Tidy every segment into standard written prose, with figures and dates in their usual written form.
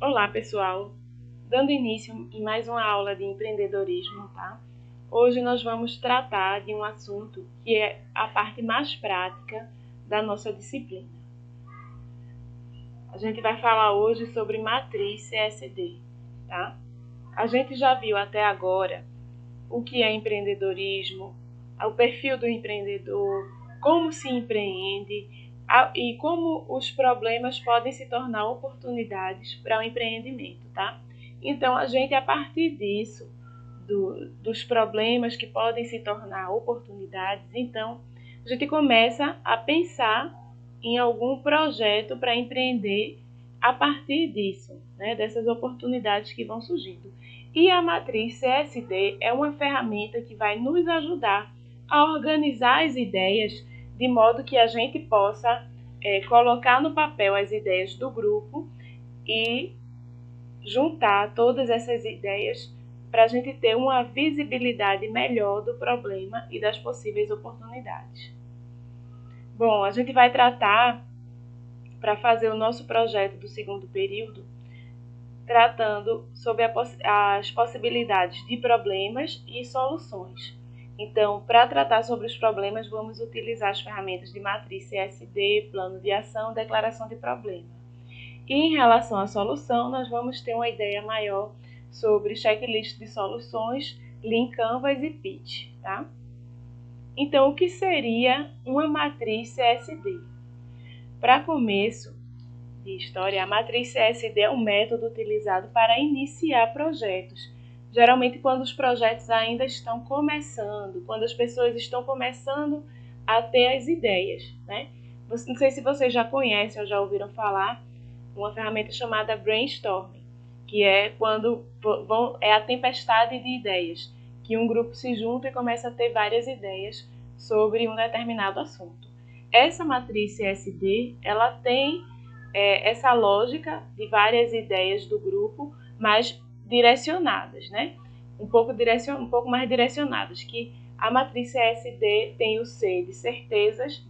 Olá, pessoal! Dando início em mais uma aula de empreendedorismo, tá? Hoje nós vamos tratar de um assunto que é a parte mais prática da nossa disciplina. A gente vai falar hoje sobre matriz CSD, tá? A gente já viu até agora o que é empreendedorismo, o perfil do empreendedor, como se empreende e como os problemas podem se tornar oportunidades para o empreendimento, tá? Então, a gente, a partir disso, dos problemas que podem se tornar oportunidades, então, a gente começa a pensar em algum projeto para empreender a partir disso, né, dessas oportunidades que vão surgindo. E a matriz CSD é uma ferramenta que vai nos ajudar a organizar as ideias de modo que a gente possa colocar no papel as ideias do grupo e juntar todas essas ideias para a gente ter uma visibilidade melhor do problema e das possíveis oportunidades. Bom, a gente vai tratar, para fazer o nosso projeto do segundo período, tratando sobre as possibilidades de problemas e soluções. Então, para tratar sobre os problemas, vamos utilizar as ferramentas de matriz CSD, plano de ação, declaração de problema. E em relação à solução, nós vamos ter uma ideia maior sobre checklist de soluções, Lean Canvas e Pitch, tá? Então, o que seria uma matriz CSD? Para começo de história, a matriz CSD é um método utilizado para iniciar projetos. Geralmente quando os projetos ainda estão começando, quando as pessoas estão começando a ter as ideias, né? Não sei se vocês já conhecem ou já ouviram falar uma ferramenta chamada brainstorming, que é quando é a tempestade de ideias, que um grupo se junta e começa a ter várias ideias sobre um determinado assunto. Essa matriz CSD, ela tem essa lógica de várias ideias do grupo, mas direcionadas, né? Um pouco mais direcionadas, que a matriz CSD tem o C de certezas,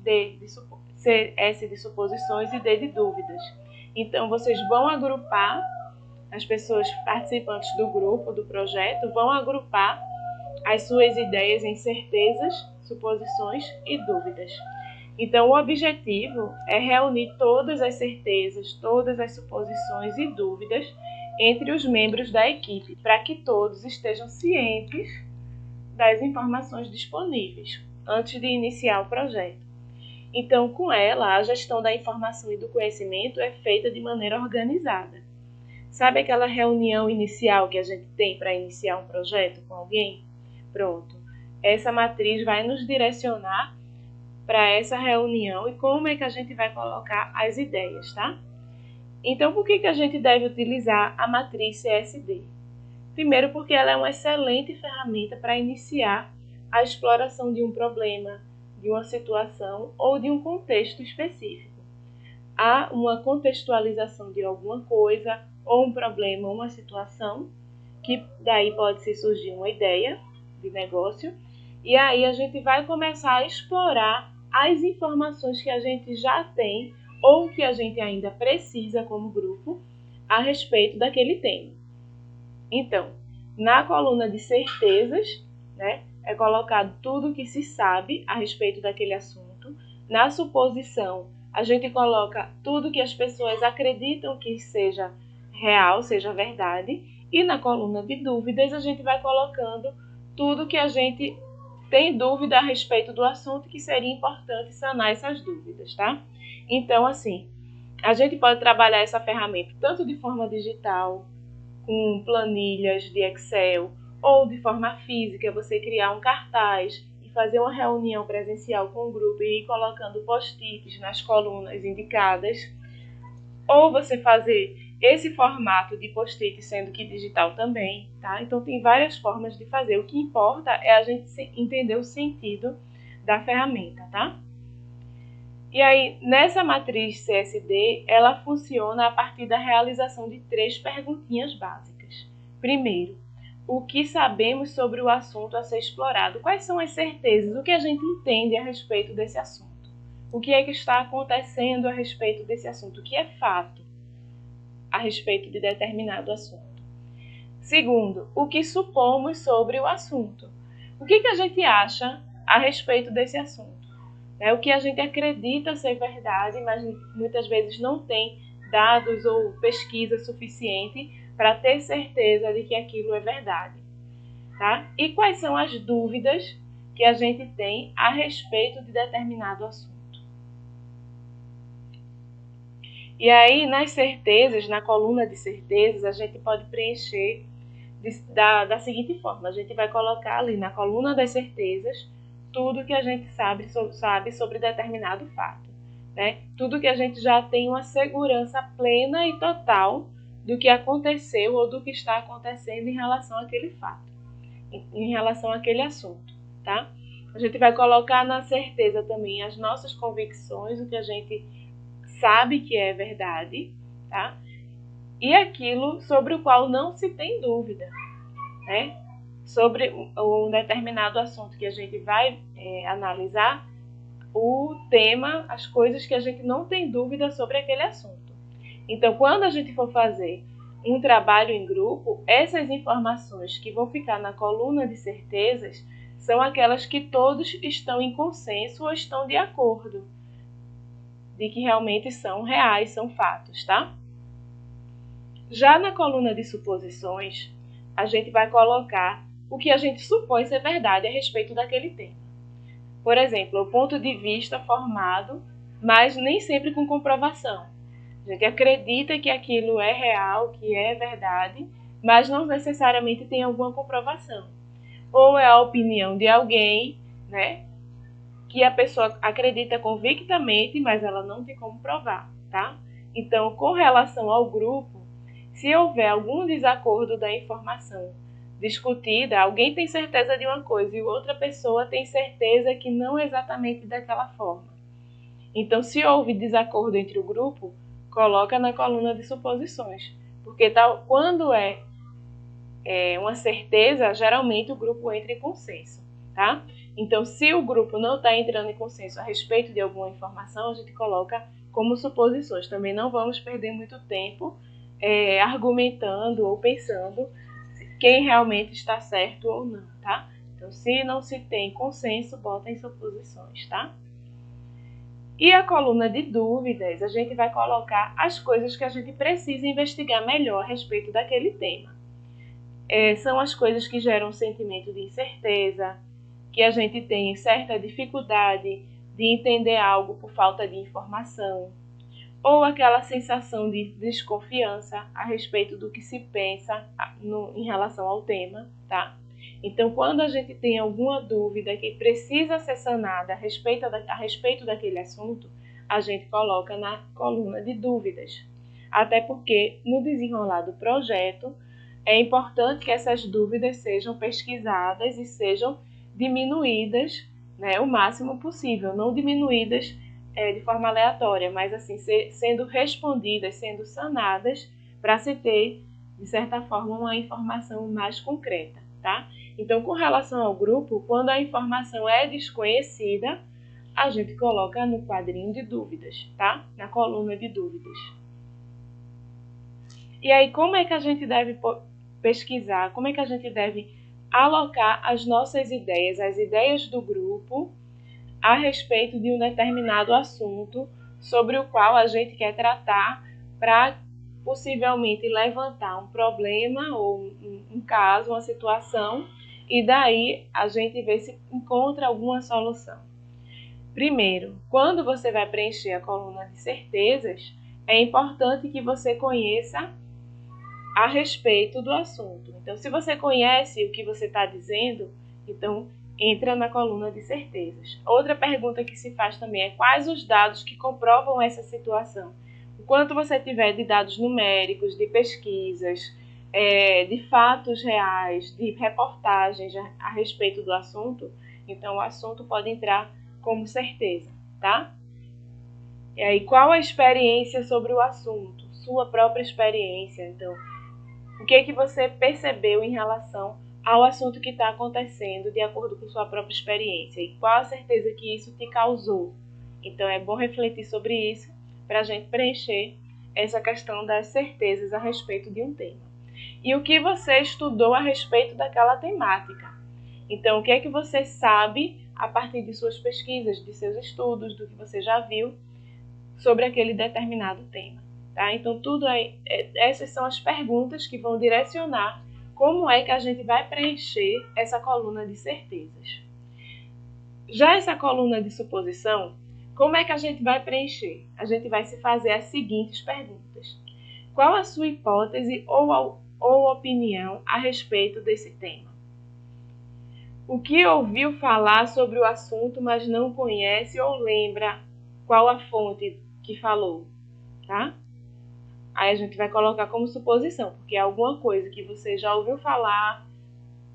S de suposições e D de dúvidas. Então, vocês vão agrupar, as pessoas participantes do grupo, do projeto, vão agrupar as suas ideias em certezas, suposições e dúvidas. Então, o objetivo é reunir todas as certezas, todas as suposições e dúvidas entre os membros da equipe, para que todos estejam cientes das informações disponíveis antes de iniciar o projeto. Então, com ela, a gestão da informação e do conhecimento é feita de maneira organizada. Sabe aquela reunião inicial que a gente tem para iniciar um projeto com alguém? Pronto. Essa matriz vai nos direcionar para essa reunião e como é que a gente vai colocar as ideias, tá? Então, por que a gente deve utilizar a matriz CSD? Primeiro, porque ela é uma excelente ferramenta para iniciar a exploração de um problema, de uma situação ou de um contexto específico. Há uma contextualização de alguma coisa, ou um problema, uma situação, que daí pode surgir uma ideia de negócio, e aí a gente vai começar a explorar as informações que a gente já tem ou que a gente ainda precisa como grupo a respeito daquele tema. Então, na coluna de certezas, né, é colocado tudo o que se sabe a respeito daquele assunto. Na suposição, a gente coloca tudo que as pessoas acreditam que seja real, seja verdade. E na coluna de dúvidas, a gente vai colocando tudo que a gente tem dúvida a respeito do assunto, que seria importante sanar essas dúvidas, tá? Então, assim, a gente pode trabalhar essa ferramenta tanto de forma digital, com planilhas de Excel, ou de forma física, você criar um cartaz e fazer uma reunião presencial com o grupo e ir colocando post-its nas colunas indicadas, ou você fazer esse formato de post-it sendo que digital também, tá? Então tem várias formas de fazer. O que importa é a gente entender o sentido da ferramenta, tá? E aí, nessa matriz CSD, ela funciona a partir da realização de 3 perguntinhas básicas. Primeiro, o que sabemos sobre o assunto a ser explorado? Quais são as certezas? O que a gente entende a respeito desse assunto? O que é que está acontecendo a respeito desse assunto? O que é fato respeito de determinado assunto. Segundo, o que supomos sobre o assunto. O que a gente acha a respeito desse assunto? O que a gente acredita ser verdade, mas muitas vezes não tem dados ou pesquisa suficiente para ter certeza de que aquilo é verdade. Tá? E quais são as dúvidas que a gente tem a respeito de determinado assunto? E aí, nas certezas, na coluna de certezas, a gente pode preencher da seguinte forma. A gente vai colocar ali na coluna das certezas tudo que a gente sabe sobre determinado fato. Né? Tudo que a gente já tem uma segurança plena e total do que aconteceu ou do que está acontecendo em relação àquele fato, em relação àquele assunto. Tá? A gente vai colocar na certeza também as nossas convicções, o que a gente sabe que é verdade, tá? E aquilo sobre o qual não se tem dúvida, né? Sobre um determinado assunto que a gente vai analisar, o tema, as coisas que a gente não tem dúvida sobre aquele assunto. Então, quando a gente for fazer um trabalho em grupo, essas informações que vão ficar na coluna de certezas são aquelas que todos estão em consenso ou estão de acordo, de que realmente são reais, são fatos, tá? Já na coluna de suposições, a gente vai colocar o que a gente supõe ser verdade a respeito daquele tema. Por exemplo, o ponto de vista formado, mas nem sempre com comprovação. A gente acredita que aquilo é real, que é verdade, mas não necessariamente tem alguma comprovação. Ou é a opinião de alguém, né, que a pessoa acredita convictamente, mas ela não tem como provar, tá? Então, com relação ao grupo, se houver algum desacordo da informação discutida, alguém tem certeza de uma coisa e outra pessoa tem certeza que não é exatamente daquela forma. Então, se houve desacordo entre o grupo, coloca na coluna de suposições, porque quando é uma certeza, geralmente o grupo entra em consenso, tá? Então, se o grupo não está entrando em consenso a respeito de alguma informação, a gente coloca como suposições. Também não vamos perder muito tempo argumentando ou pensando quem realmente está certo ou não, tá? Então, se não se tem consenso, bota em suposições, tá? E a coluna de dúvidas, a gente vai colocar as coisas que a gente precisa investigar melhor a respeito daquele tema. São as coisas que geram um sentimento de incerteza, que a gente tem certa dificuldade de entender algo por falta de informação, ou aquela sensação de desconfiança a respeito do que se pensa em relação ao tema, tá? Então, quando a gente tem alguma dúvida que precisa ser sanada a respeito daquele assunto, a gente coloca na coluna de dúvidas. Até porque, no desenrolar do projeto, é importante que essas dúvidas sejam pesquisadas e sejam diminuídas, né, o máximo possível, não diminuídas de forma aleatória, mas assim, sendo respondidas, sendo sanadas, para se ter, de certa forma, uma informação mais concreta, tá? Então, com relação ao grupo, quando a informação é desconhecida, a gente coloca no quadrinho de dúvidas, tá? Na coluna de dúvidas. E aí, como é que a gente deve pesquisar? Como é que a gente deve alocar as nossas ideias, as ideias do grupo, a respeito de um determinado assunto sobre o qual a gente quer tratar para possivelmente levantar um problema ou um caso, uma situação, e daí a gente vê se encontra alguma solução. Primeiro, quando você vai preencher a coluna de certezas, é importante que você conheça a respeito do assunto. Então, se você conhece o que você está dizendo, então entra na coluna de certezas. Outra pergunta que se faz também é quais os dados que comprovam essa situação. O quanto você tiver de dados numéricos, de pesquisas, de fatos reais, de reportagens a respeito do assunto, então o assunto pode entrar como certeza, tá? E aí, qual a experiência sobre o assunto? Sua própria experiência. Então, o que é que você percebeu em relação ao assunto que está acontecendo de acordo com sua própria experiência? E qual a certeza que isso te causou? Então, é bom refletir sobre isso para a gente preencher essa questão das certezas a respeito de um tema. E o que você estudou a respeito daquela temática. Então, o que é que você sabe a partir de suas pesquisas, de seus estudos, do que você já viu sobre aquele determinado tema. Tá? Então, essas são as perguntas que vão direcionar como é que a gente vai preencher essa coluna de certezas. Já essa coluna de suposição, como é que a gente vai preencher? A gente vai se fazer as seguintes perguntas. Qual a sua hipótese ou opinião a respeito desse tema? O que ouviu falar sobre o assunto, mas não conhece ou lembra qual a fonte que falou, tá? Aí a gente vai colocar como suposição, porque é alguma coisa que você já ouviu falar,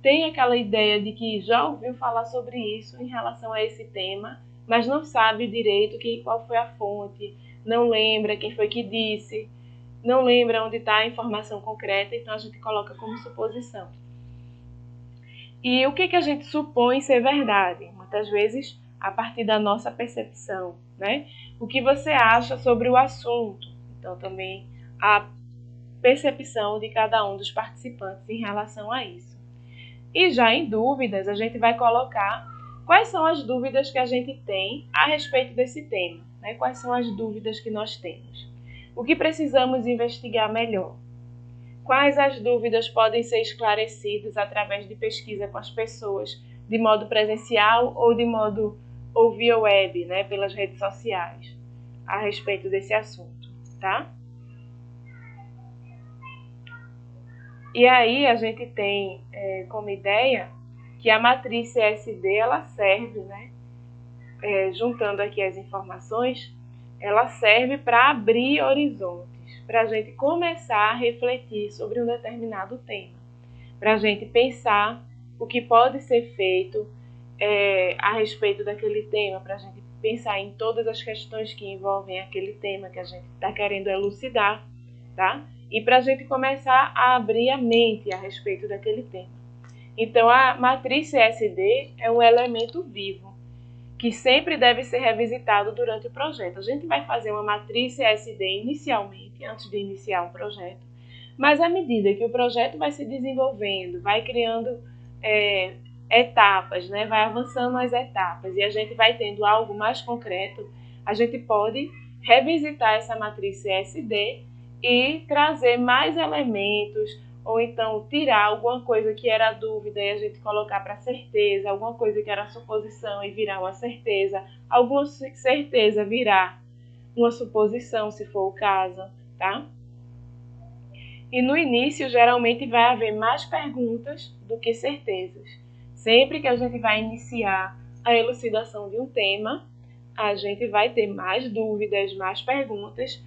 tem aquela ideia de que já ouviu falar sobre isso em relação a esse tema, mas não sabe direito qual foi a fonte, não lembra quem foi que disse, não lembra onde está a informação concreta, então a gente coloca como suposição. E o que a gente supõe ser verdade? Muitas vezes a partir da nossa percepção, né? O que você acha sobre o assunto? Então também a percepção de cada um dos participantes em relação a isso. E já em dúvidas, a gente vai colocar quais são as dúvidas que a gente tem a respeito desse tema, né? Quais são as dúvidas que nós temos. O que precisamos investigar melhor? Quais as dúvidas podem ser esclarecidas através de pesquisa com as pessoas, de modo presencial ou via web, né, pelas redes sociais, a respeito desse assunto, tá? E aí a gente tem como ideia que a matriz CSD, ela serve, né, juntando aqui as informações, ela serve para abrir horizontes, para a gente começar a refletir sobre um determinado tema, para a gente pensar o que pode ser feito a respeito daquele tema, para a gente pensar em todas as questões que envolvem aquele tema que a gente está querendo elucidar, tá? E para a gente começar a abrir a mente a respeito daquele tema. Então, a matriz CSD é um elemento vivo, que sempre deve ser revisitado durante o projeto. A gente vai fazer uma matriz CSD inicialmente, antes de iniciar um projeto, mas à medida que o projeto vai se desenvolvendo, vai criando etapas, né? Vai avançando as etapas e a gente vai tendo algo mais concreto, a gente pode revisitar essa matriz CSD e trazer mais elementos, ou então tirar alguma coisa que era dúvida e a gente colocar para certeza, alguma coisa que era suposição e virar uma certeza, alguma certeza virar uma suposição, se for o caso, tá? E no início, geralmente, vai haver mais perguntas do que certezas. Sempre que a gente vai iniciar a elucidação de um tema, a gente vai ter mais dúvidas, mais perguntas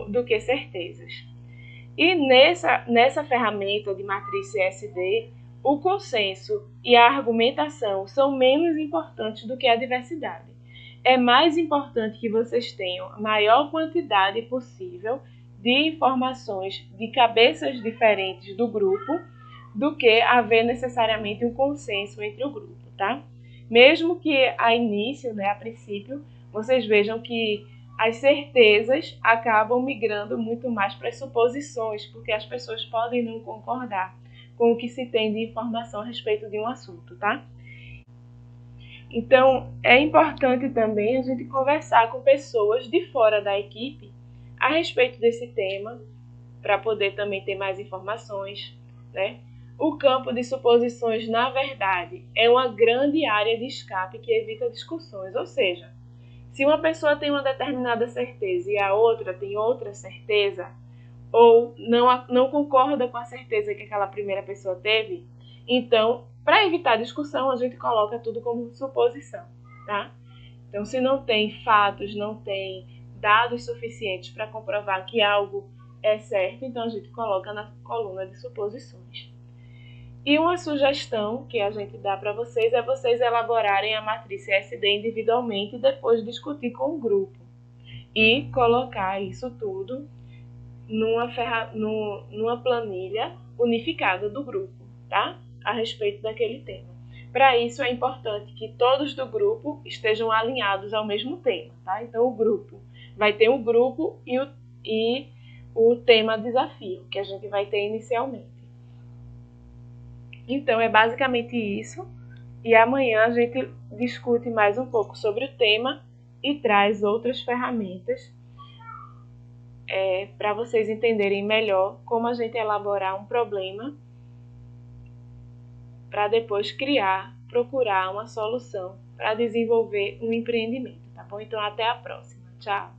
do que certezas. E nessa ferramenta de matriz CSD, o consenso e a argumentação são menos importantes do que a diversidade. É mais importante que vocês tenham a maior quantidade possível de informações de cabeças diferentes do grupo do que haver necessariamente um consenso entre o grupo, tá? Mesmo que a início, né, a princípio, vocês vejam que as certezas acabam migrando muito mais para as suposições, porque as pessoas podem não concordar com o que se tem de informação a respeito de um assunto, tá? Então, é importante também a gente conversar com pessoas de fora da equipe a respeito desse tema, para poder também ter mais informações, né? O campo de suposições, na verdade, é uma grande área de escape que evita discussões, ou seja, se uma pessoa tem uma determinada certeza e a outra tem outra certeza, ou não concorda com a certeza que aquela primeira pessoa teve, então, para evitar discussão, a gente coloca tudo como suposição, tá? Então, se não tem fatos, não tem dados suficientes para comprovar que algo é certo, então a gente coloca na coluna de suposições. E uma sugestão que a gente dá para vocês é vocês elaborarem a matriz CSD individualmente e depois discutir com o grupo. E colocar isso tudo numa planilha unificada do grupo, tá? A respeito daquele tema. Para isso é importante que todos do grupo estejam alinhados ao mesmo tema, tá? Então o grupo vai ter um grupo e e o tema desafio, que a gente vai ter inicialmente. Então, é basicamente isso. E amanhã a gente discute mais um pouco sobre o tema e traz outras ferramentas para vocês entenderem melhor como a gente elaborar um problema para depois procurar uma solução para desenvolver um empreendimento, tá bom? Então, até a próxima. Tchau!